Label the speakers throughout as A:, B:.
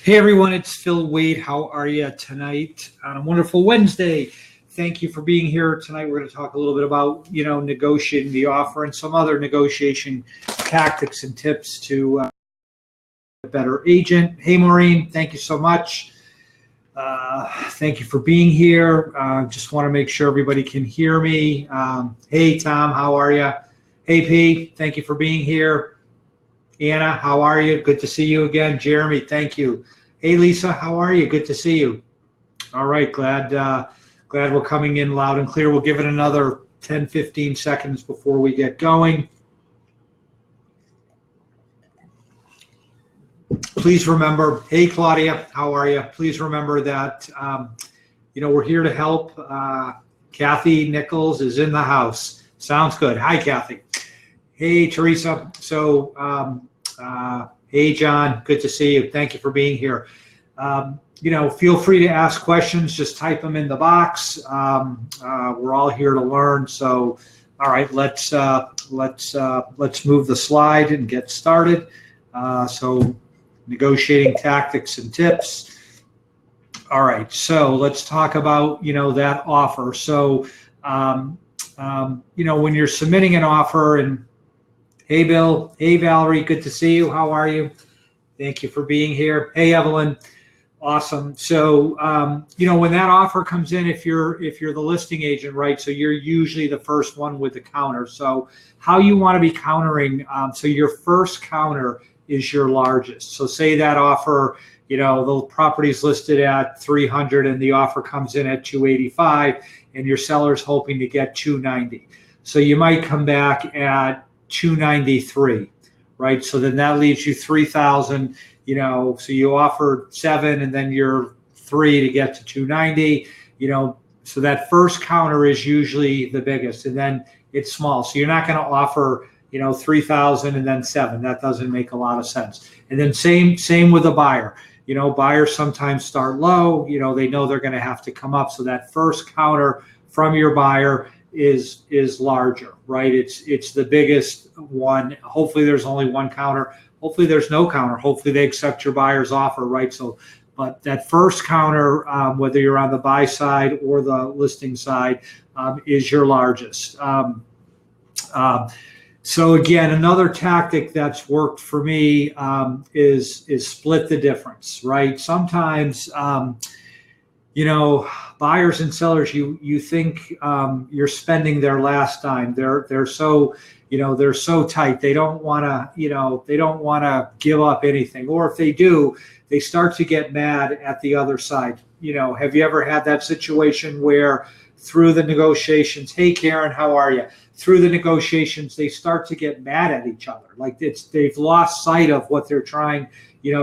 A: Hey everyone, it's Phil Wade. How are you tonight on a wonderful Wednesday? Thank you for being here tonight. We're going to talk a little bit about, negotiating the offer and some other negotiation tactics and tips to a better agent. Hey Maureen, thank you so much. Thank you for being here. Just want to make sure everybody can hear me. Hey Tom, how are you? Hey P, thank you for being here. Anna, how are you? Good to see you again. Jeremy, thank you. Hey Lisa, how are you? Good to see you. All right, glad we're coming in loud and clear. We'll give it another 10-15 seconds before we get going. Please remember, hey Claudia, how are you? Please remember that we're here to help. Kathy Nichols is in the house. Sounds good. Hi Kathy. Hey Teresa. So hey John, good to see you. Thank you for being here. Feel free to ask questions. Just type them in the box. We're all here to learn. So, all right, let's move the slide and get started. So, negotiating tactics and tips. All right, so let's talk about that offer. So, when you're submitting an offer, and hey Bill, hey Valerie, good to see you. How are you? Thank you for being here. Hey Evelyn. Awesome. So, when that offer comes in, if you're the listing agent, right? So you're usually the first one with the counter. So how you want to be countering, so your first counter is your largest. So say that offer, the property's listed at 300 and the offer comes in at 285 and your seller's hoping to get 290. So you might come back at 293, right? So then that leaves you 3,000. So you offered 7 and then you're 3 to get to 290, so that first counter is usually the biggest and then it's small. So you're not going to offer, 3,000 and then 7. That doesn't make a lot of sense. And then same with a buyer. Buyers sometimes start low, they know they're going to have to come up. So that first counter from your buyer is larger, right? It's the biggest one. Hopefully there's only one counter. Hopefully there's no counter. Hopefully they accept your buyer's offer, right? So, but that first counter, whether you're on the buy side or the listing side, is your largest. So again, another tactic that's worked for me is split the difference, right? Sometimes, buyers and sellers, you think you're spending their last dime. They're so they're so tight. They don't want to give up anything. Or if they do, they start to get mad at the other side. Have you ever had that situation where through the negotiations, hey Karen, how are you? Through the negotiations, they start to get mad at each other. Like they've lost sight of what they're trying,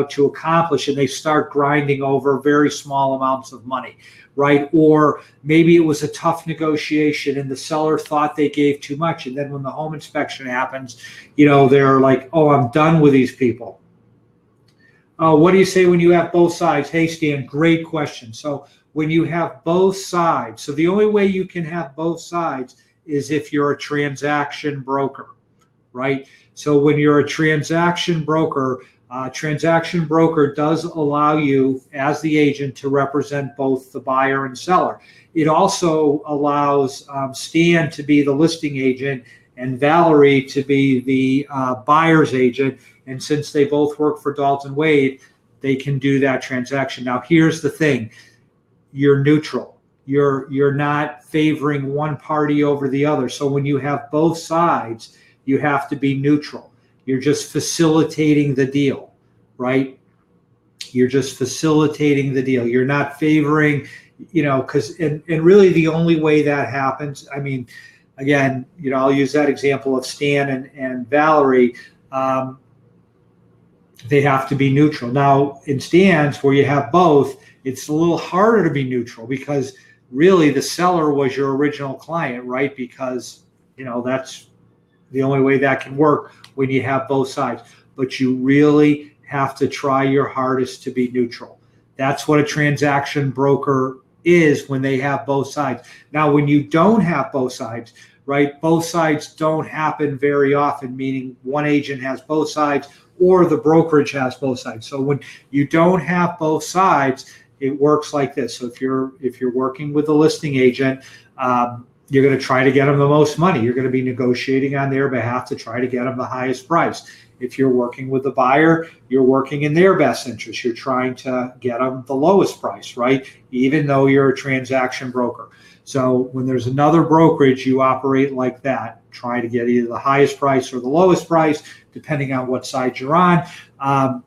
A: to accomplish, and they start grinding over very small amounts of money, right? Or maybe it was a tough negotiation and the seller thought they gave too much. And then when the home inspection happens, they're like, oh, I'm done with these people. What do you say when you have both sides? Hey, Stan, great question. So when you have both sides, so the only way you can have both sides is if you're a transaction broker, right? So when you're a transaction broker does allow you as the agent to represent both the buyer and seller. It also allows Stan to be the listing agent and Valerie to be the buyer's agent. And since they both work for Dalton Wade, they can do that transaction. Now, here's the thing. You're neutral. You're not favoring one party over the other. So when you have both sides, you have to be neutral. You're just facilitating the deal, right? You're just facilitating the deal. You're not favoring, because and really the only way that happens, I mean, again, I'll use that example of Stan and Valerie. They have to be neutral. Now, in Stan's, where you have both, it's a little harder to be neutral because really the seller was your original client, right? Because, that's the only way that can work when you have both sides. But you really have to try your hardest to be neutral. That's what a transaction broker is when they have both sides. Now, when you don't have both sides, right? Both sides don't happen very often, meaning one agent has both sides or the brokerage has both sides. So when you don't have both sides, it works like this. So if you're working with a listing agent, you're going to try to get them the most money. You're going to be negotiating on their behalf to try to get them the highest price. If you're working with the buyer, you're working in their best interest. You're trying to get them the lowest price, right? Even though you're a transaction broker. So when there's another brokerage, you operate like that, try to get either the highest price or the lowest price, depending on what side you're on.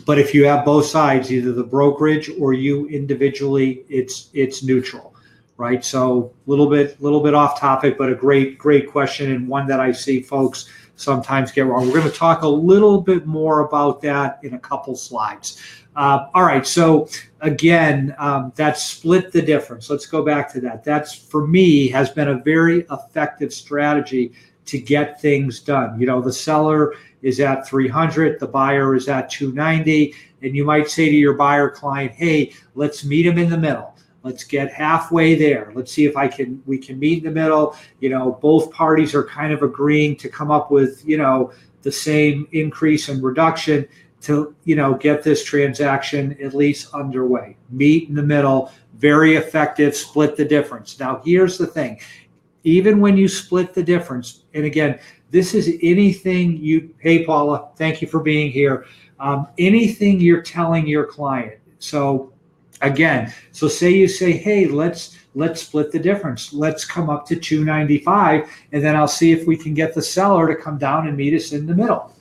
A: But if you have both sides, either the brokerage or you individually, it's neutral, right? So a little bit off topic, but a great question, and one that I see folks sometimes get wrong. We're going to talk a little bit more about that in a couple slides. All right, so again, that's split the difference. Let's go back to that. That's, for me, has been a very effective strategy to get things done. You know, the seller is at 300, the buyer is at 290, and you might say to your buyer client, hey, let's meet him in the middle. Let's get halfway there. Let's see if we can meet in the middle. You know, both parties are kind of agreeing to come up with, you know, the same increase and reduction to, you know, get this transaction at least underway. Meet in the middle, very effective, split the difference. Now, here's the thing. Even when you split the difference, and again, this is anything hey, Paula, thank you for being here. Anything you're telling your client. So again, so say you say, hey, let's split the difference. Let's come up to 295, and then I'll see if we can get the seller to come down and meet us in the middle.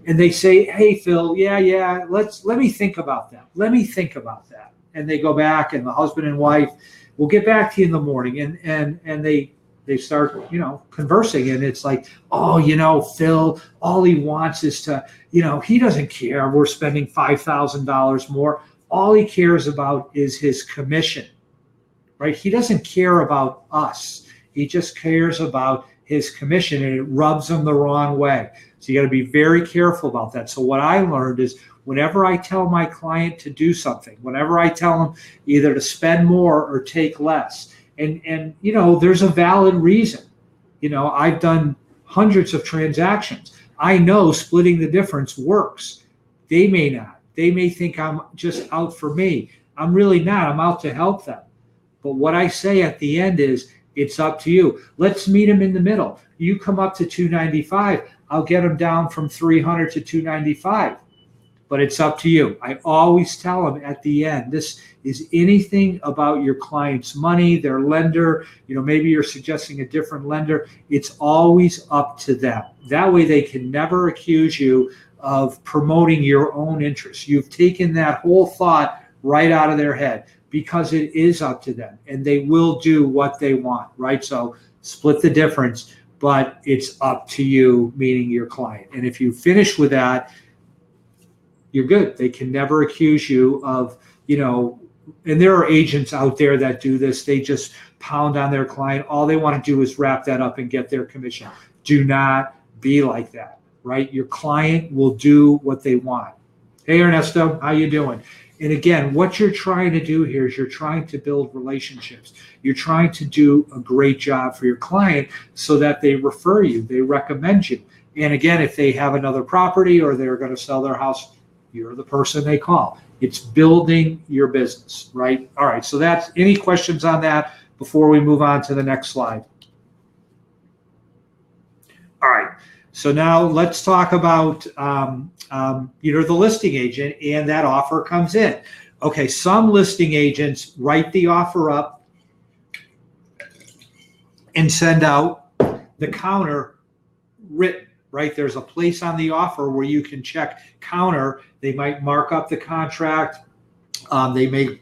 A: And they say, hey, Phil, yeah, let me think about that. And they go back, and the husband and wife will get back to you in the morning, and they start, you know, conversing, and it's like, oh, you know, Phil, all he wants is to, you know, he doesn't care. We're spending $5,000 more. All he cares about is his commission, right? He doesn't care about us. He just cares about his commission, and it rubs him the wrong way. So you got to be very careful about that. So what I learned is whenever I tell my client to do something, whenever I tell them either to spend more or take less, and you know, there's a valid reason. You know, I've done hundreds of transactions. I know splitting the difference works. They may not. They may think I'm just out for me. I'm really not. I'm out to help them. But what I say at the end is, it's up to you. Let's meet them in the middle. You come up to 295. I'll get them down from 300 to 295. But it's up to you. I always tell them at the end, this is anything about your client's money, their lender. You know, maybe you're suggesting a different lender. It's always up to them. That way they can never accuse you of promoting your own interests. You've taken that whole thought right out of their head, because it is up to them, and they will do what they want, right? So split the difference, but it's up to you, meaning your client. And if you finish with that, you're good. They can never accuse you of, you know, and there are agents out there that do this. They just pound on their client. All they want to do is wrap that up and get their commission. Do not be like that, right? Your client will do what they want. Hey, Ernesto, how you doing? And again, what you're trying to do here is you're trying to build relationships. You're trying to do a great job for your client so that they refer you, they recommend you. And again, if they have another property or they're going to sell their house, you're the person they call. It's building your business, right? All right, so that's, any questions on that before we move on to the next slide? All right, so now let's talk about you're the listing agent and that offer comes in. Okay, some listing agents write the offer up and send out the counter written, right? There's a place on the offer where you can check counter. They might mark up the contract. They may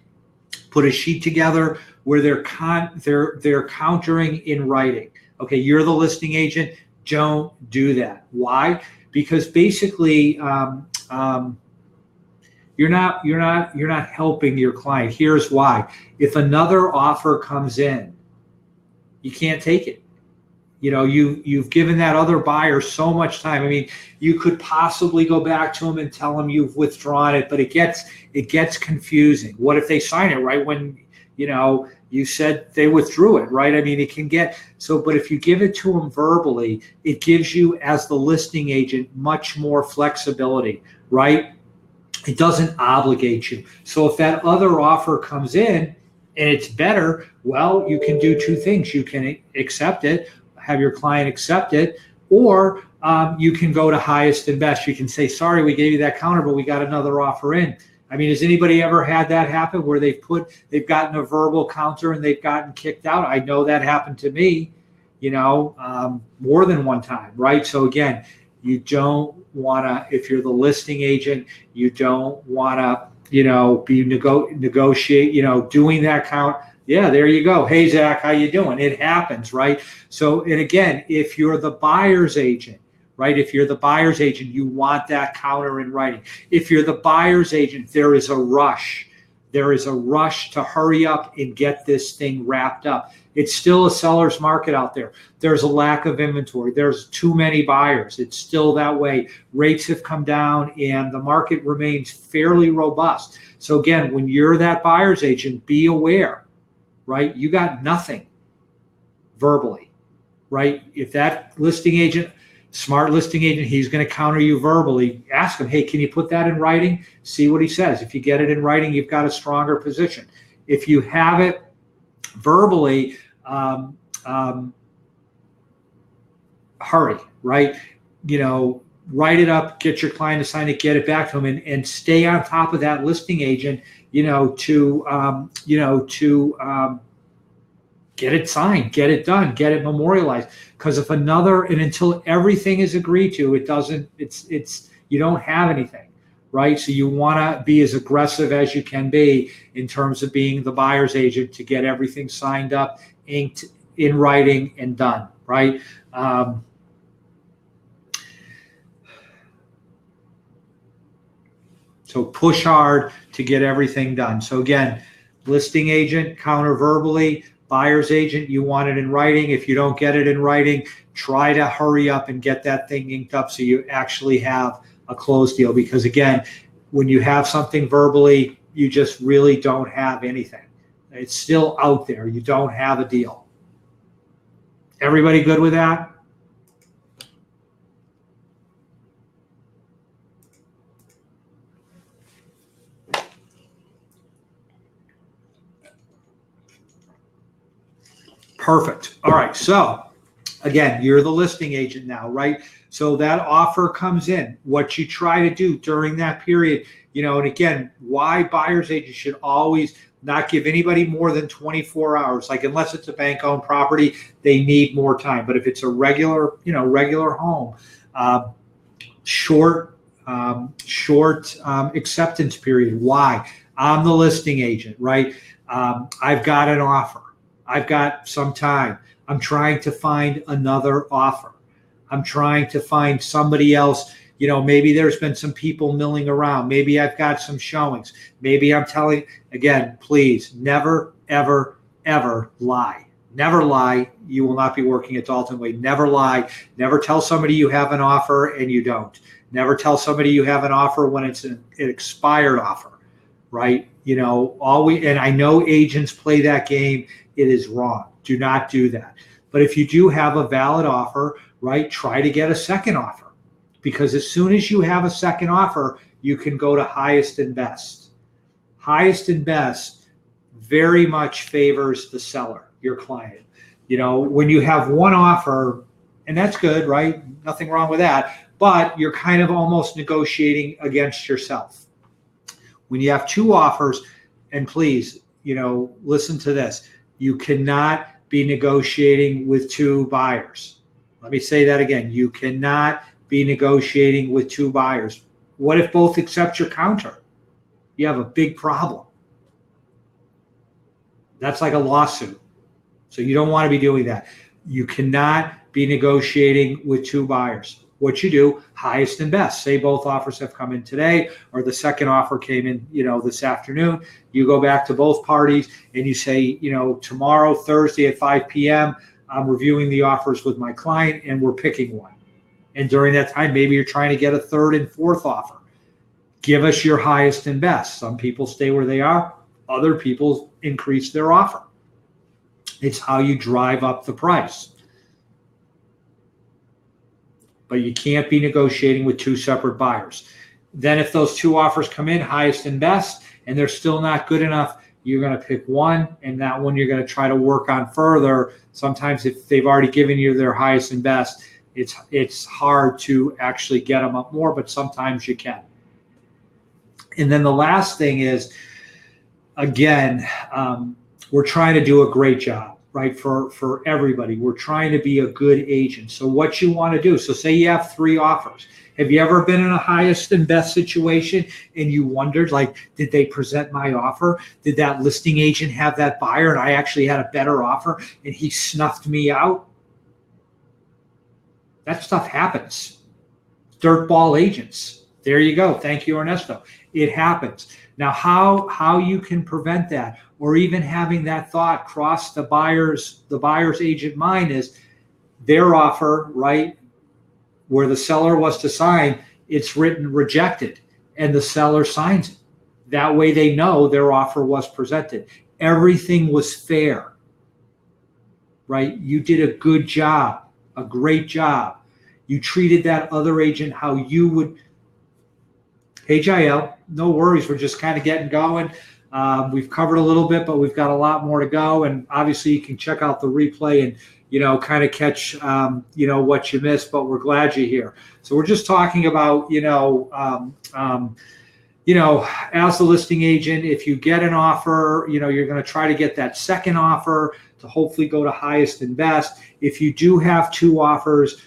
A: put a sheet together where they're countering in writing. Okay, you're the listing agent. Don't do that. Why? Because basically you're not helping your client. Here's why. If another offer comes in, you can't take it. You know, you've given that other buyer so much time. I mean, you could possibly go back to them and tell them you've withdrawn it, but it gets confusing. What if they sign it right when, you know, You said they withdrew it, right? I mean, it can get so, but if you give it to them verbally, it gives you, as the listing agent, much more flexibility, right? It doesn't obligate you. So if that other offer comes in and it's better, well, you can do two things. You can accept it, have your client accept it, or you can go to highest and best. You can say, sorry, we gave you that counter, but we got another offer in. I mean, has anybody ever had that happen where they've gotten a verbal counter and they've gotten kicked out? I know that happened to me, more than one time, right? So again, you don't want to, if you're the listing agent, you don't want to, be negotiate, doing that count. Yeah, there you go. Hey, Zach, how you doing? It happens, right? So, and again, if you're the buyer's agent, right? If you're the buyer's agent, you want that counter in writing. If you're the buyer's agent, there is a rush. There is a rush to hurry up and get this thing wrapped up. It's still a seller's market out there. There's a lack of inventory. There's too many buyers. It's still that way. Rates have come down and the market remains fairly robust. So again, when you're that buyer's agent, be aware, right? You got nothing verbally, right? If that listing agent, smart listing agent, he's going to counter you verbally, ask him, hey, can you put that in writing? See what he says. If you get it in writing, you've got a stronger position. If you have it verbally, hurry, right? Write it up, get your client to sign it, get it back to him, and stay on top of that listing agent, to get it signed, get it done, get it memorialized. Because if until everything is agreed to, you don't have anything, right? So you want to be as aggressive as you can be in terms of being the buyer's agent to get everything signed up, inked, in writing, and done, right? So push hard to get everything done. So again, listing agent, counter verbally. Buyer's agent, you want it in writing. If you don't get it in writing, try to hurry up and get that thing inked up so you actually have a closed deal. Because again, when you have something verbally, you just really don't have anything. It's still out there. You don't have a deal. Everybody good with that? Perfect. All right. So again, you're the listing agent now, right? So that offer comes in. What you try to do during that period, and again, why buyer's agents should always not give anybody more than 24 hours. Like unless it's a bank-owned property, they need more time. But if it's a regular home, short acceptance period. Why? I'm the listing agent, right? I've got an offer. I've got some time. I'm trying to find another offer. I'm trying to find somebody else. Maybe there's been some people milling around. Maybe I've got some showings. Maybe I'm telling, again, please never, ever, ever lie. Never lie. You will not be working at Dalton Wade. Never lie. Never tell somebody you have an offer and you don't. Never tell somebody you have an offer when it's an expired offer, right? And I know agents play that game. It is wrong. Do not do that. But if you do have a valid offer, right, try to get a second offer. Because as soon as you have a second offer, you can go to highest and best. Highest and best very much favors the seller, your client. When you have one offer, and that's good, right? Nothing wrong with that. But you're kind of almost negotiating against yourself. When you have two offers, and please, listen to this. You cannot be negotiating with two buyers. Let me say that again. You cannot be negotiating with two buyers. What if both accept your counter? You have a big problem. That's like a lawsuit. So you don't want to be doing that. You cannot be negotiating with two buyers. What you do, highest and best. Say both offers have come in today, or the second offer came in, this afternoon. You go back to both parties and you say, tomorrow, Thursday at 5 p.m., I'm reviewing the offers with my client and we're picking one. And during that time, maybe you're trying to get a third and fourth offer. Give us your highest and best. Some people stay where they are. Other people increase their offer. It's how you drive up the price. But you can't be negotiating with two separate buyers. Then if those two offers come in, highest and best, and they're still not good enough, you're going to pick one, and that one you're going to try to work on further. Sometimes if they've already given you their highest and best, it's hard to actually get them up more, but sometimes you can. And then the last thing is, again, we're trying to do a great job, right, for everybody. We're trying to be a good agent. So what you want to do, so say you have 3 offers. Have you ever been in a highest and best situation and you wondered, like, did they present my offer? Did that listing agent have that buyer and I actually had a better offer and he snuffed me out? That stuff happens. Dirtball agents. There you go. Thank you, Ernesto. It happens. Now, how you can prevent that, or even having that thought cross the buyer's agent mind, is their offer, right, where the seller was to sign, it's written rejected, and the seller signs it. That way they know their offer was presented. Everything was fair, right? You did a good job, a great job. You treated that other agent how you would. Hey, Jael, no worries. We're just kind of getting going. We've covered a little bit, but we've got a lot more to go. And obviously you can check out the replay and, kind of catch, what you missed, but we're glad you're here. So we're just talking about, as the listing agent, if you get an offer, you're going to try to get that second offer to hopefully go to highest and best. If you do have 2 offers,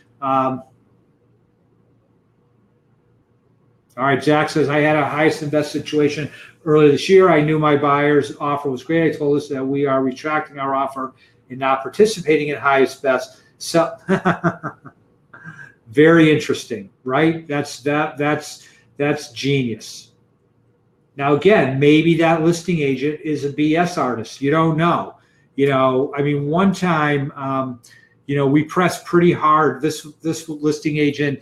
A: all right, Zach says, I had a highest and best situation earlier this year. I knew my buyer's offer was great. I told us that we are retracting our offer and not participating in highest best. So very interesting, right? That's genius. Now, again, maybe that listing agent is a BS artist. You don't know. One time, we pressed pretty hard. This listing agent,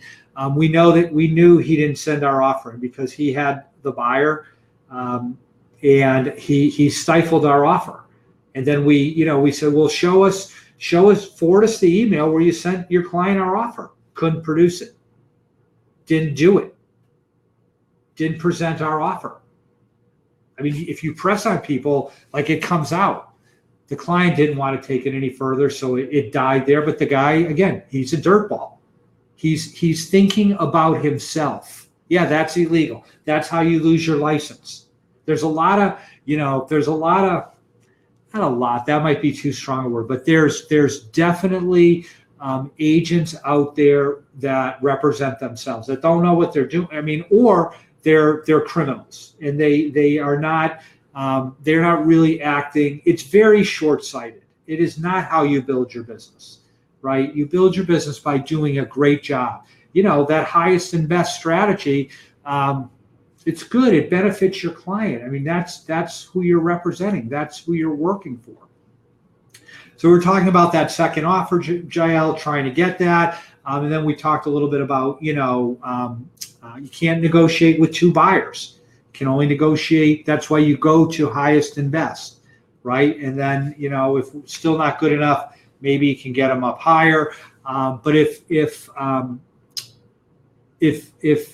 A: we knew he didn't send our offer because he had the buyer, and he stifled our offer. And then we said, well, forward us the email where you sent your client our offer. Couldn't produce it. Didn't do it. Didn't present our offer. If you press on people, like, it comes out. The client didn't want to take it any further, so it died there. But the guy, again, he's a dirtball. He's thinking about himself. Yeah, that's illegal. That's how you lose your license. There's a lot of, not a lot, that might be too strong a word, but there's definitely agents out there that represent themselves, that don't know what they're doing. Or they're criminals, and they are not, they're not really acting. It's very short-sighted. It is not how you build your business. Right? You build your business by doing a great job. That highest and best strategy, it's good. It benefits your client. That's who you're representing. That's who you're working for. So we're talking about that second offer, Jael, trying to get that. And then we talked a little bit about, you can't negotiate with 2 buyers. You can only negotiate. That's why you go to highest and best, right? And then, if still not good enough, maybe you can get them up higher. But if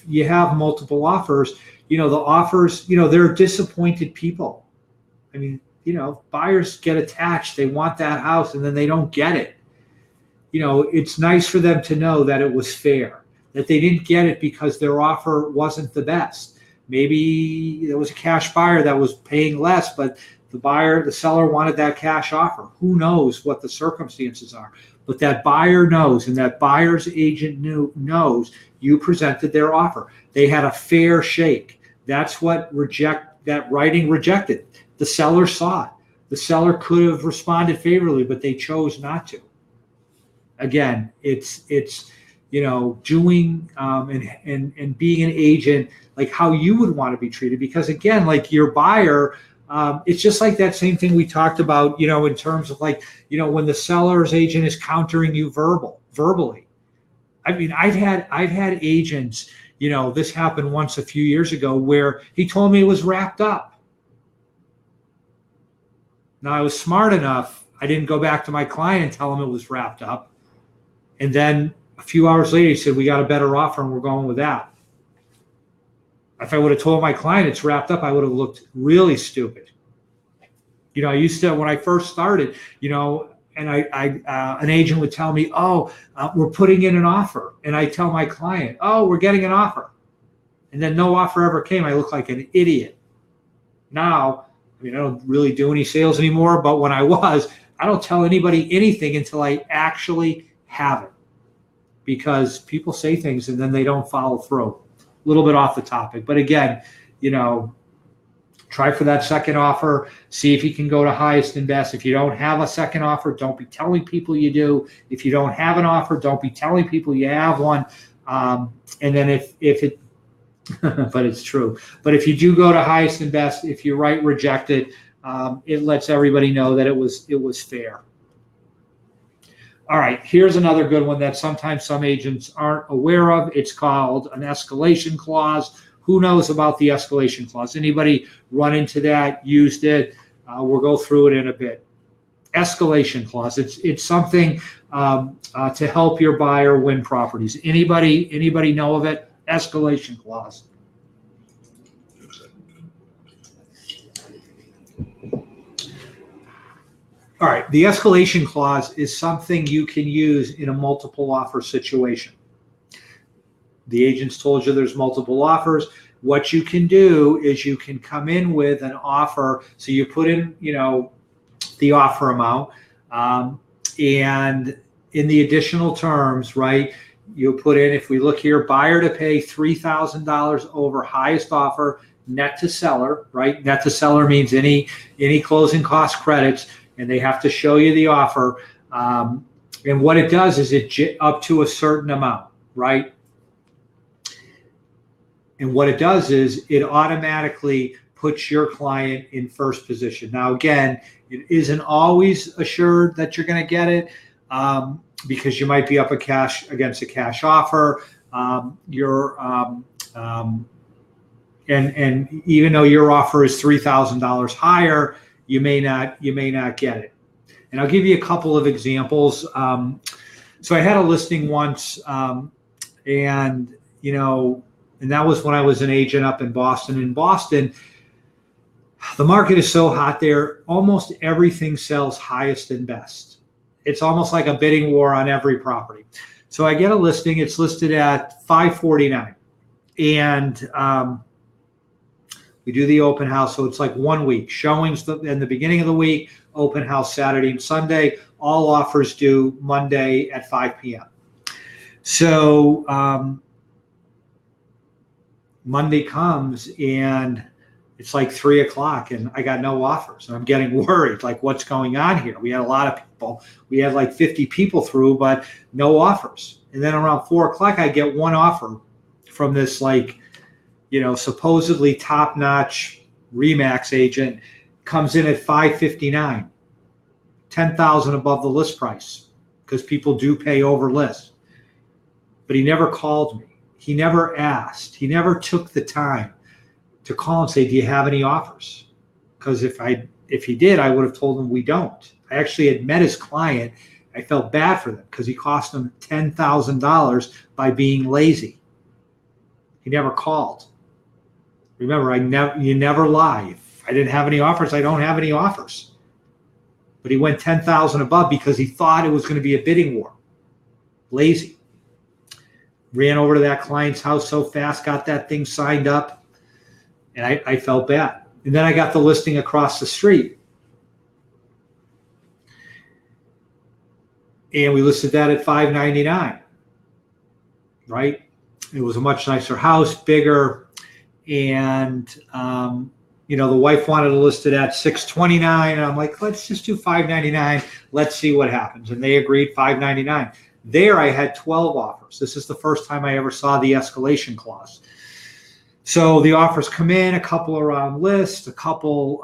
A: you have multiple offers, the offers, they're disappointed people. Buyers get attached. They want that house and then they don't get it. It's nice for them to know that it was fair, that they didn't get it because their offer wasn't the best. Maybe there was a cash buyer that was paying less, but the seller wanted that cash offer. Who knows what the circumstances are? But that buyer knows, and that buyer's agent knows you presented their offer. They had a fair shake. That's what that writing rejected. The seller saw it. The seller could have responded favorably, but they chose not to. Again, it's doing and being an agent like how you would want to be treated. Because again, like your buyer. It's just like that same thing we talked about, in terms of when the seller's agent is countering you verbally. I've had agents, this happened once a few years ago where he told me it was wrapped up. Now I was smart enough I didn't go back to my client and tell him it was wrapped up. And then a few hours later, he said, we got a better offer and we're going with that. If I would have told my client it's wrapped up, I would have looked really stupid. I used to, when I first started, and an agent would tell me, we're putting in an offer. And I tell my client, we're getting an offer. And then no offer ever came. I look like an idiot. Now, I don't really do any sales anymore, but when I don't tell anybody anything until I actually have it, because people say things and then they don't follow through. A little bit off the topic, but again, try for that second offer. See if you can go to highest and best. If you don't have a second offer, don't be telling people you do. If you don't have an offer, don't be telling people you have one. And then if it, but it's true. But if you do go to highest and best, if you write rejected, it lets everybody know that it was fair. All right, here's another good one that sometimes some agents aren't aware of. It's called an escalation clause. Who knows about the escalation clause? Anybody run into that, used it? We'll go through it in a bit. Escalation clause, it's something to help your buyer win properties. Anybody know of it? Escalation clause. All right, the escalation clause is something you can use in a multiple offer situation. The agents told you there's multiple offers. What you can do is you can come in with an offer. So you put in, the offer amount, and in the additional terms, right, you put in, if we look here, buyer to pay $3,000 over highest offer, net to seller, right? Net to seller means any closing cost credits, and they have to show you the offer. And what it does is it up to a certain amount, right? And what it does is it automatically puts your client in first position. Now, again, it isn't always assured that you're going to get it, because you might be up against a cash offer. And even though your offer is $3,000 higher, you may not get it. And I'll give you a couple of examples. So I had a listing once, and that was when I was an agent up in Boston. In Boston, the market is so hot there, almost everything sells highest and best. It's almost like a bidding war on every property. So I get a listing, it's listed at $549. And we do the open house, so it's like 1 week. Showings in the beginning of the week, open house Saturday and Sunday. All offers due Monday at 5 p.m. So Monday comes and it's like 3 o'clock and I got no offers. And I'm getting worried, like what's going on here? We had a lot of people. We had like 50 people through, but no offers. And then around 4 o'clock, I get one offer from this supposedly top-notch Remax agent, comes in at $559, $10,000 above the list price, because people do pay over list. But he never called me. He never asked. He never took the time to call and say, do you have any offers? Because if he did, I would have told him we don't. I actually had met his client. I felt bad for them because he cost them $10,000 by being lazy. He never called. Remember, you never lie. If I didn't have any offers, I don't have any offers. But he went $10,000 above because he thought it was going to be a bidding war. Lazy. Ran over to that client's house so fast, got that thing signed up, and I felt bad. And then I got the listing across the street. And we listed that at $599, right? It was a much nicer house, bigger. And, the wife wanted to list it at $629. And I'm like, let's just do $599. Let's see what happens. And they agreed $599. There I had 12 offers. This is the first time I ever saw the escalation clause. So the offers come in, a couple are on list, a couple,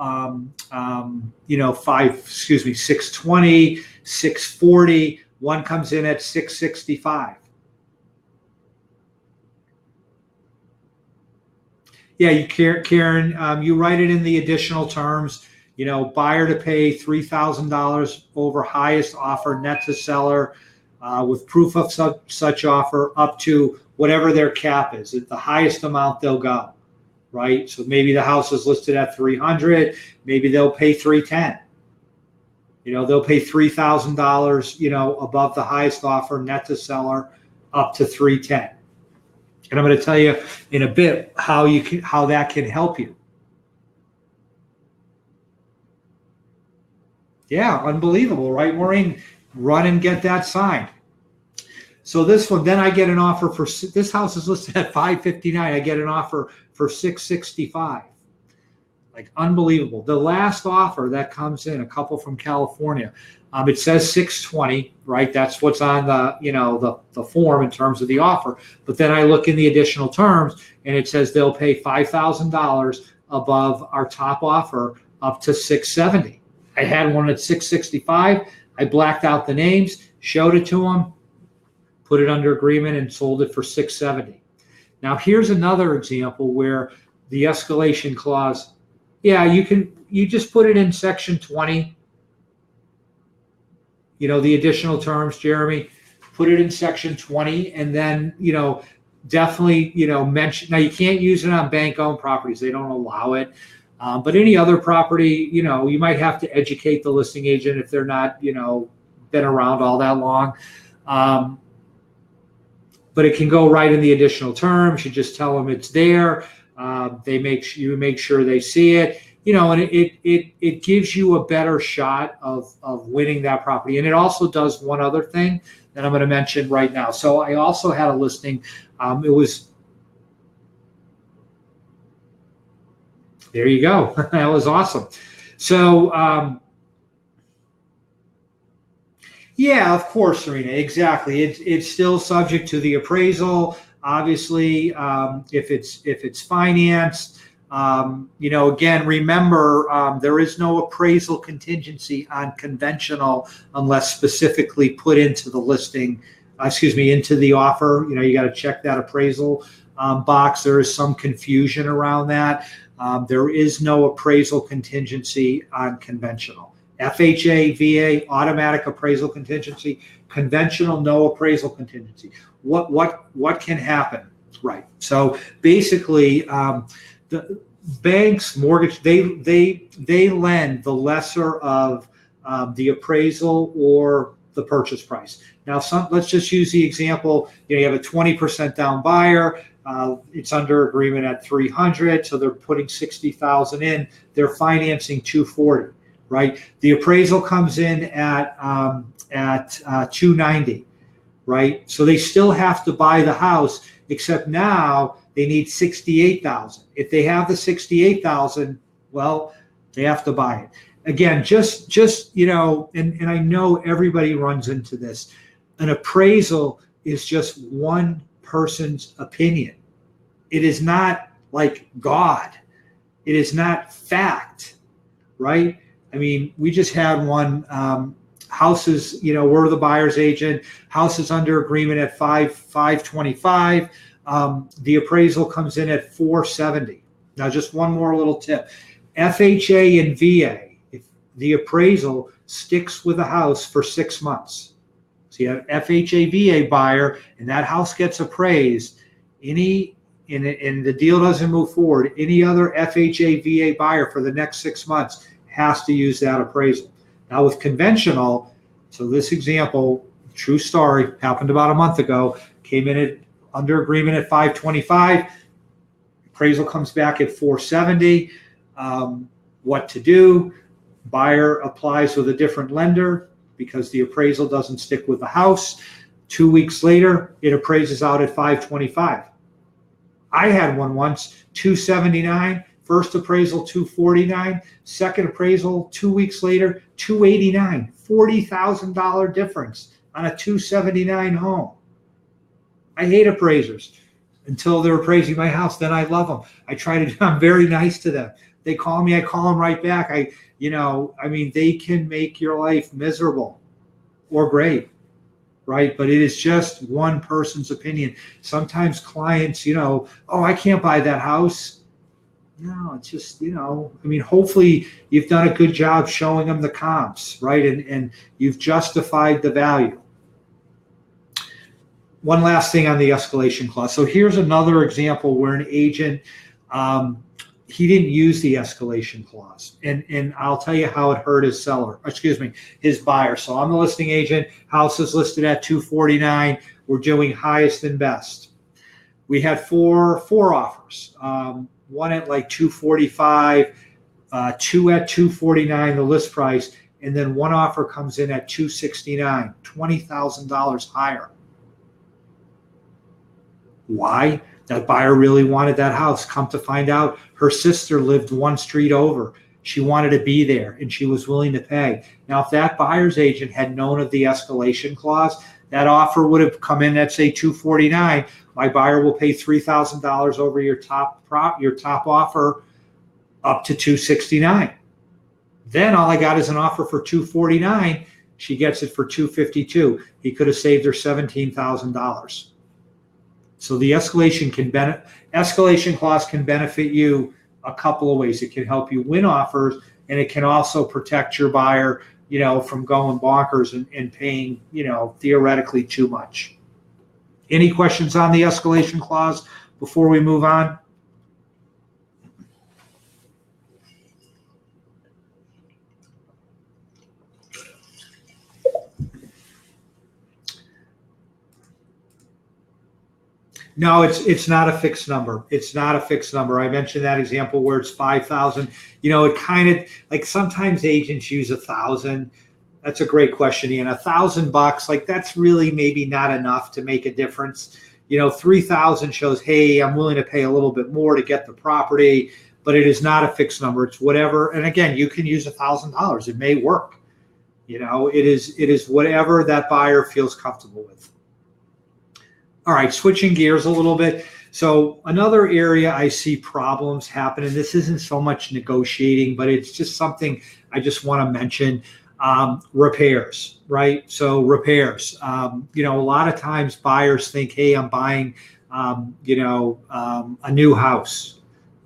A: 620, 640. One comes in at 665. Yeah, Karen, you write it in the additional terms. Buyer to pay $3,000 over highest offer net to seller with proof of such offer up to whatever their cap is. At the highest amount they'll go, right? So maybe the house is listed at 300, maybe they'll pay 310. They'll pay $3,000, above the highest offer net to seller up to 310. And I'm going to tell you in a bit how that can help you. Yeah, unbelievable, right, Maureen? Run and get that signed. So this one, then I get an offer for, this house is listed at 559. I get an offer for 665. Like unbelievable. The last offer that comes in, a couple from California, it says 620, right? That's what's on the form in terms of the offer. But then I look in the additional terms and it says they'll pay $5,000 above our top offer up to 670. I had one at 665. I blacked out the names, showed it to them, put it under agreement, and sold it for 670. Now here's another example where the escalation clause, yeah, you just put it in section 20, the additional terms, Jeremy, put it in section 20, and then, definitely, mention, now you can't use it on bank-owned properties. They don't allow it. But any other property, you might have to educate the listing agent if they're not, been around all that long. But it can go right in the additional terms. You just tell them it's there. You make sure they see it, and it gives you a better shot of winning that property. And it also does one other thing that I'm going to mention right now. So I also had a listing. There you go. That was awesome. So, yeah, of course, Serena, exactly. It's still subject to the appraisal. Obviously, if it's financed, again, remember, there is no appraisal contingency on conventional unless specifically put into the listing, into the offer. You got to check that appraisal box. There is some confusion around that. There is no appraisal contingency on conventional. FHA, VA, automatic appraisal contingency. Conventional, no appraisal contingency. What can happen? Right. So basically, the banks, mortgage, they lend the lesser of the appraisal or the purchase price. Now, let's just use the example. You have a 20% down buyer. It's under agreement at 300, so they're putting 60,000 in. They're financing 240, right? The appraisal comes in at 290, right? So they still have to buy the house, except now they need 68,000. If they have the 68,000, well, they have to buy it. Again, just and I know everybody runs into this. An appraisal is just one person's opinion. It is not like God. It is not fact, right? I mean, we just had one, houses, we're the buyer's agent, house is under agreement at 525. The appraisal comes in at 470. Now, just one more little tip. FHA and VA, if the appraisal sticks with the house for 6 months. So you have FHA, VA buyer, and that house gets appraised. And the deal doesn't move forward, any other FHA, VA buyer for the next 6 months has to use that appraisal. Now with conventional, so this example, true story, happened about a month ago, came in under agreement at 525, appraisal comes back at 470. What to do? Buyer applies with a different lender because the appraisal doesn't stick with the house. 2 weeks later, it appraises out at 525. I had one once, 279, first appraisal 249, second appraisal 2 weeks later, 289, $40,000 difference on a 279 home. I hate appraisers until they're appraising my house. Then I love them. I'm very nice to them. They call me, I call them right back. They can make your life miserable or great, right? But it is just one person's opinion. Sometimes clients, oh, I can't buy that house. No, it's just, I mean, hopefully you've done a good job showing them the comps, right? And you've justified the value. One last thing on the escalation clause. So here's another example where an agent, he didn't use the escalation clause. And I'll tell you how it hurt his buyer. So I'm the listing agent. House is listed at 249. We're doing highest and best. We had four offers. One at like 245, two at 249, the list price, and then one offer comes in at 269, $20,000 higher. Why? That buyer really wanted that house. Come to find out, her sister lived one street over. She wanted to be there, and she was willing to pay. Now, if that buyer's agent had known of the escalation clause, that offer would have come in at, say, 249. My buyer will pay $3,000 over your top offer up to 269. Then all I got is an offer for 249. She gets it for 252. He could have saved her $17,000. So the escalation clause can benefit you a couple of ways. It can help you win offers, and it can also protect your buyer, from going bonkers and paying, theoretically too much. Any questions on the escalation clause before we move on? No, it's not a fixed number. It's not a fixed number. I mentioned that example where it's 5,000. It kind of like sometimes agents use 1,000. That's a great question, Ian. $1,000, like that's really maybe not enough to make a difference. 3,000 shows, hey, I'm willing to pay a little bit more to get the property, but it is not a fixed number. It's whatever. And again, you can use $1,000. It may work. It is whatever that buyer feels comfortable with. All right, switching gears a little bit. So another area I see problems happen, and this isn't so much negotiating, but it's just something I just want to mention, repairs, right? So repairs, a lot of times buyers think, hey, I'm buying, a new house.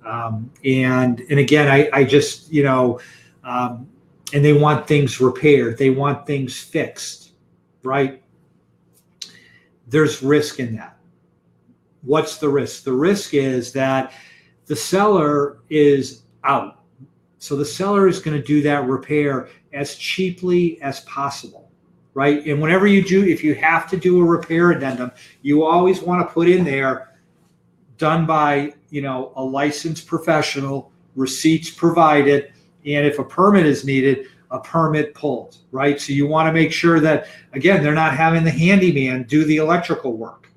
A: And again, I just, and they want things repaired. They want things fixed, right? There's risk in that. What's the risk? The risk is that the seller is out. So the seller is going to do that repair as cheaply as possible, right? And whenever you do, if you have to do a repair addendum, you always want to put in there, done by, a licensed professional, receipts provided, and if a permit is needed, a permit pulled, right? So you want to make sure that, again, they're not having the handyman do the electrical work.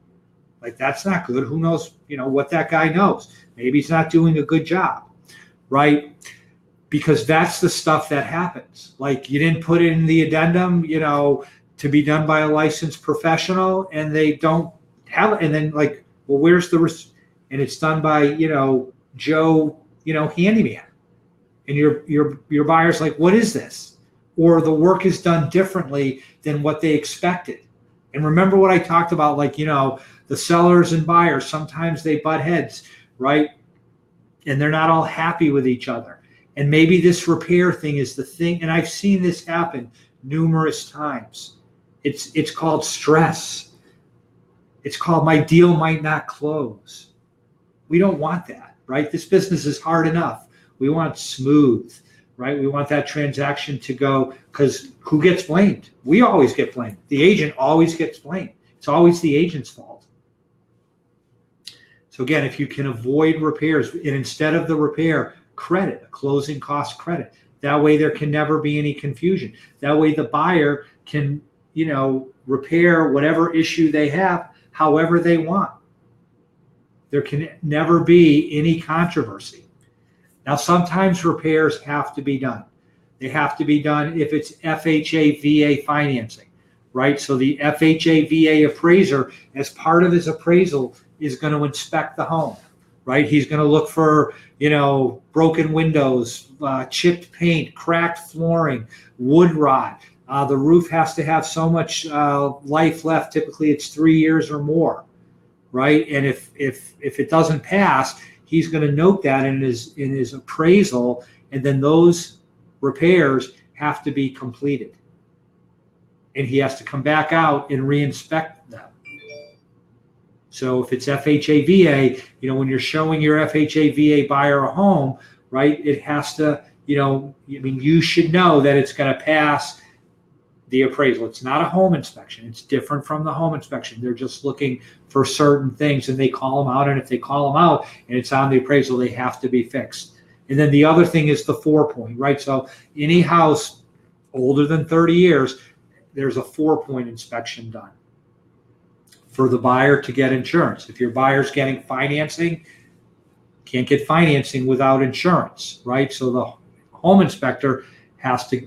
A: Like that's not good. Who knows, what that guy knows. Maybe he's not doing a good job, right? Because that's the stuff that happens. Like you didn't put in the addendum, to be done by a licensed professional, and they don't have it. And then like, well, where's the and it's done by, Joe, handyman. And your buyer's like, what is this? Or the work is done differently than what they expected. And remember what I talked about, like, the sellers and buyers, sometimes they butt heads, right? And they're not all happy with each other. And maybe this repair thing is the thing. And I've seen this happen numerous times. It's called stress. It's called my deal might not close. We don't want that, right? This business is hard enough. We want smooth, right? We want that transaction to go, because who gets blamed? We always get blamed. The agent always gets blamed. It's always the agent's fault. So again, if you can avoid repairs, and instead of the repair, credit, a closing cost credit. That way there can never be any confusion. That way the buyer can, repair whatever issue they have however they want. There can never be any controversy. Now, sometimes repairs have to be done. They have to be done if it's FHA VA financing, right? So the FHA VA appraiser, as part of his appraisal, is going to inspect the home, right? He's going to look for, broken windows, chipped paint, cracked flooring, wood rot. The roof has to have so much life left. Typically, it's 3 years or more, right? And if it doesn't pass, he's going to note that in his appraisal, and then those repairs have to be completed. And he has to come back out and re-inspect them. So if it's FHA, VA, when you're showing your FHA, VA buyer a home, right, it has to, you should know that it's going to pass the appraisal. It's not a home inspection. It's different from the home inspection. They're just looking for certain things, and they call them out. And if they call them out and it's on the appraisal, they have to be fixed. And then the other thing is the 4-point, right? So any house older than 30 years, there's a 4-point inspection done for the buyer to get insurance. If your buyer's getting financing, can't get financing without insurance, right? So the home inspector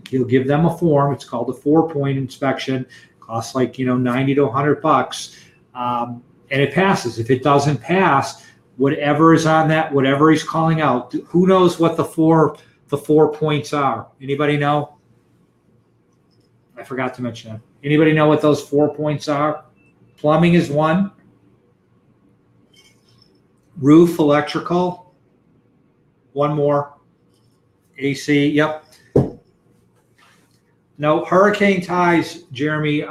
A: he'll give them a form. It's called a 4-point inspection. Costs like, 90 to $100. And it passes. If it doesn't pass, whatever is on that, whatever he's calling out, who knows what the four points are? Anybody know? I forgot to mention that. Anybody know what those 4 points are? Plumbing is one. Roof, electrical. One more. AC, yep. No, hurricane ties, Jeremy,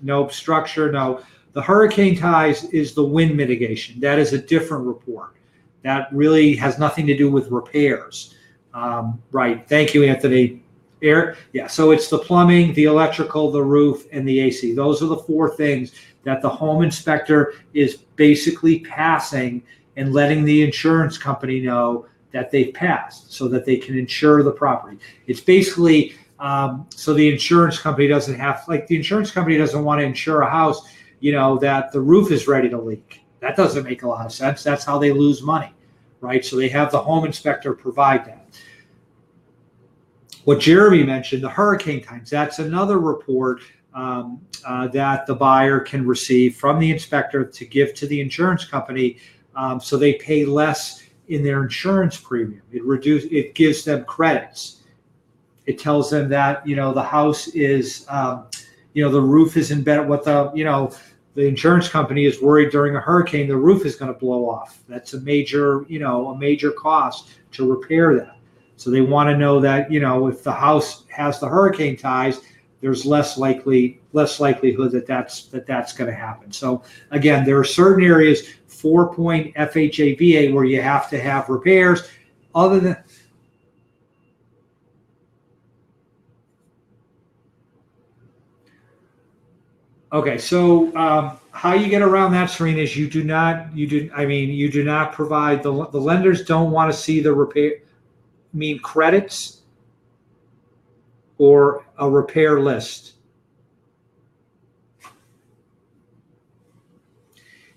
A: no. Structure, no. The hurricane ties is the wind mitigation. That is a different report. That really has nothing to do with repairs. Right, thank you, Anthony. Yeah, so it's the plumbing, the electrical, the roof, and the AC. Those are the 4 things that the home inspector is basically passing and letting the insurance company know that they've passed so that they can insure the property. It's basically so the insurance company doesn't want to insure a house, that the roof is ready to leak. That doesn't make a lot of sense. That's how they lose money, right? So they have the home inspector provide that. What Jeremy mentioned, the hurricane times, that's another report that the buyer can receive from the inspector to give to the insurance company, so they pay less in their insurance premium. It gives them credits. It tells them that the house is the roof isn't better. What the insurance company is worried during a hurricane, the roof is going to blow off. That's a major cost to repair that. So they want to know that if the house has the hurricane ties, there's less likelihood that that's going to happen. So again, there are certain areas, 4-point FHA, VA, where you have to have repairs. Other than okay, so how you get around that, Serena, is you do not provide the lenders don't want to see the repair. Credits or a repair list.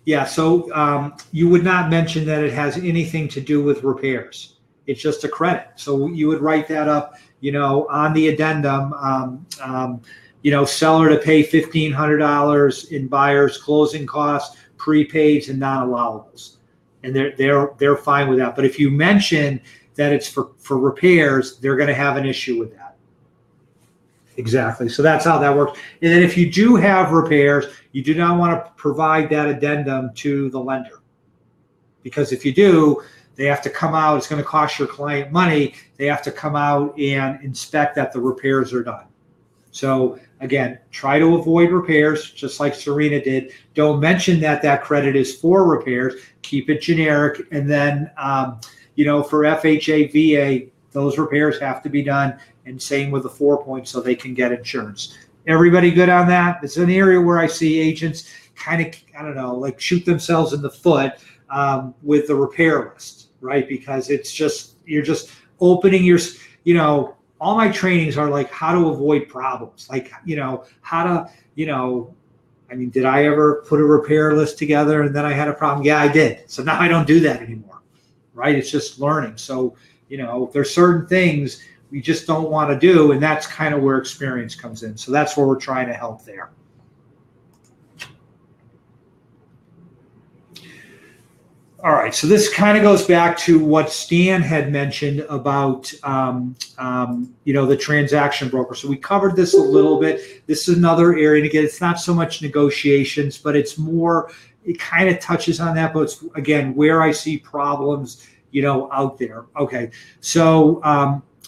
A: Yeah, so you would not mention that it has anything to do with repairs. It's just a credit. So you would write that up, on the addendum, seller to pay $1,500 in buyer's closing costs, prepaids, and non-allowables. And they're fine with that. But if you mention that it's for repairs, they're going to have an issue with that. Exactly. So that's how that works. And then if you do have repairs, you do not want to provide that addendum to the lender. Because if you do, they have to come out. It's going to cost your client money. They have to come out and inspect that the repairs are done. So again, try to avoid repairs, just like Serena did. Don't mention that credit is for repairs. Keep it generic. And then, for FHA, VA, those repairs have to be done, and same with the 4 points so they can get insurance. Everybody good on that? It's an area where I see agents kind of, shoot themselves in the foot with the repair list, right? Because you're just opening your, all my trainings are like how to avoid problems, how to, did I ever put a repair list together and then I had a problem? Yeah, I did. So now I don't do that anymore. Right? It's just learning. So, there's certain things we just don't want to do, and that's kind of where experience comes in. So that's where we're trying to help there. All right, so this kind of goes back to what Stan had mentioned about, the transaction broker. So we covered this a little bit. This is another area. And again, it's not so much negotiations, but it's more, it kind of touches on that. But it's, again, where I see problems out there. Okay. So,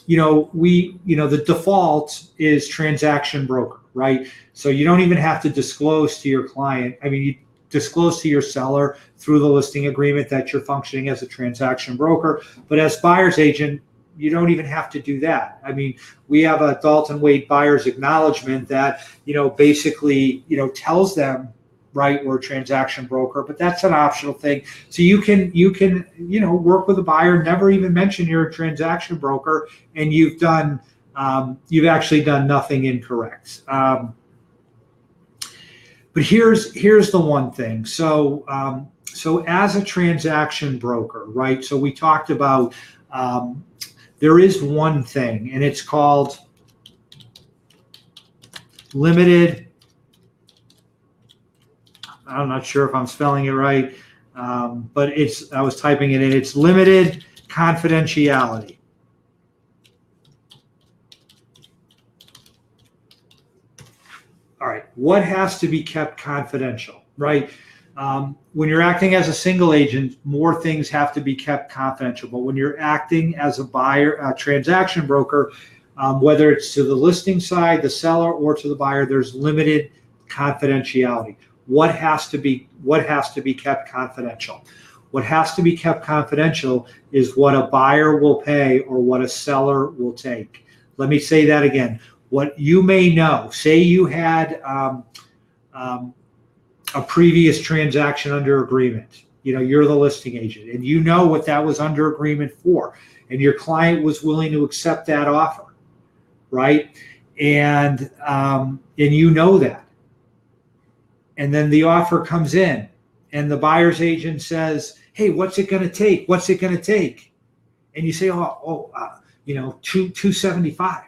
A: the default is transaction broker, right? So you don't even have to disclose to your client. I mean, you disclose to your seller through the listing agreement that you're functioning as a transaction broker, but as buyer's agent, you don't even have to do that. I mean, we have a Dalton Wade buyer's acknowledgement that, basically, tells them, right, we're a transaction broker, but that's an optional thing. So you can work with a buyer, never even mention you're a transaction broker, and you've actually done nothing incorrect. But here's the one thing. So as a transaction broker, right? So we talked about there is one thing, and it's called limited. I'm not sure if I'm spelling it right, but I was typing it in. It's limited confidentiality. All right, what has to be kept confidential, right? When you're acting as a single agent, more things have to be kept confidential. But when you're acting as a buyer, a transaction broker, whether it's to the listing side, the seller, or to the buyer, there's limited confidentiality. What has to be kept confidential? What has to be kept confidential is what a buyer will pay or what a seller will take. Let me say that again. What you may know, say you had a previous transaction under agreement. You're the listing agent, and you know what that was under agreement for, and your client was willing to accept that offer, right? And you know that. And then the offer comes in, and the buyer's agent says, "Hey, what's it going to take? What's it going to take?" And you say, $275.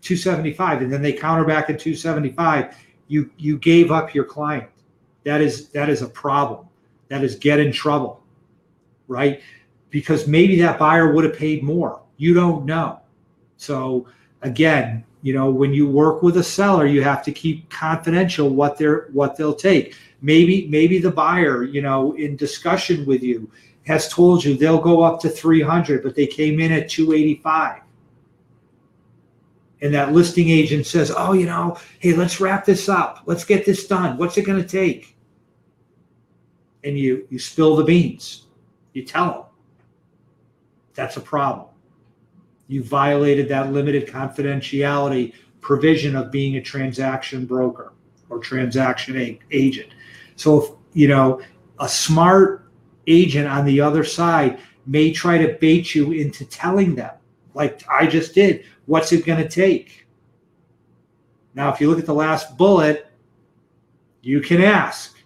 A: 275, and then they counter back at 275. You gave up your client. That is a problem. That is get in trouble, right? Because maybe that buyer would have paid more. You don't know. So again, when you work with a seller, you have to keep confidential what they'll take. Maybe the buyer, in discussion with you, has told you they'll go up to 300, but they came in at 285. And that listing agent says, hey, let's wrap this up. Let's get this done. What's it going to take? And you spill the beans. You tell them. That's a problem. You violated that limited confidentiality provision of being a transaction broker or transaction agent. So if, a smart agent on the other side may try to bait you into telling them, like I just did, what's it going to take? Now, if you look at the last bullet, you can ask,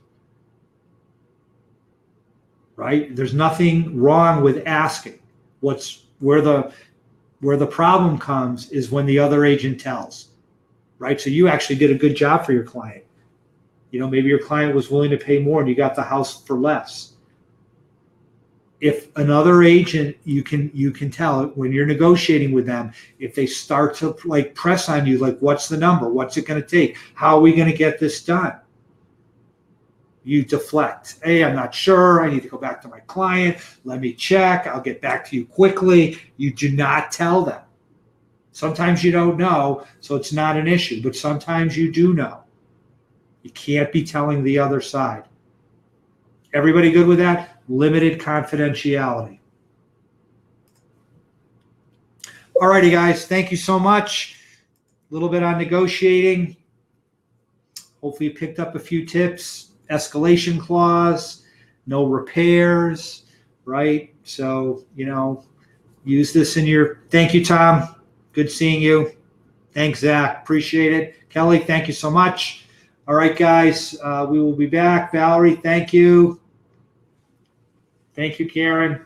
A: right? There's nothing wrong with asking. Where the problem comes is when the other agent tells, right? So you actually did a good job for your client. Maybe your client was willing to pay more and you got the house for less. If another agent, you can tell when you're negotiating with them, if they start to press on you, what's the number? What's it going to take? How are we going to get this done? You deflect. Hey, I'm not sure. I need to go back to my client. Let me check. I'll get back to you quickly. You do not tell them. Sometimes you don't know, so it's not an issue, but sometimes you do know. You can't be telling the other side. Everybody good with that? Limited confidentiality. All righty, guys. Thank you so much. A little bit on negotiating. Hopefully you picked up a few tips. Escalation clause, no repairs, right? So, use this in your, thank you, Tom. Good seeing you. Thanks, Zach. Appreciate it. Kelly, thank you so much. All right, guys, we will be back. Valerie, thank you. Thank you, Karen.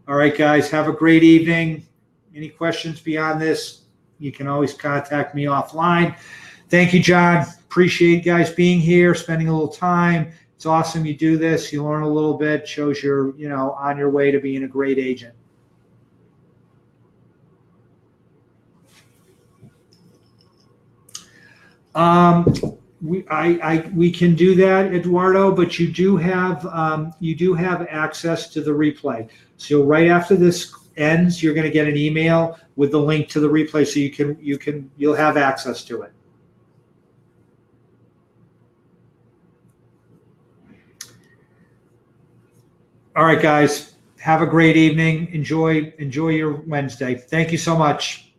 A: All right, guys, have a great evening. Any questions beyond this, you can always contact me offline. Thank you, John. Appreciate you guys being here, spending a little time. It's awesome you do this. You learn a little bit, shows you're, on your way to being a great agent. We can do that, Eduardo, but you do have access to the replay. So right after this ends, you're going to get an email with the link to the replay, so you'll have access to it. All right, guys, have a great evening. Enjoy your Wednesday. Thank you so much.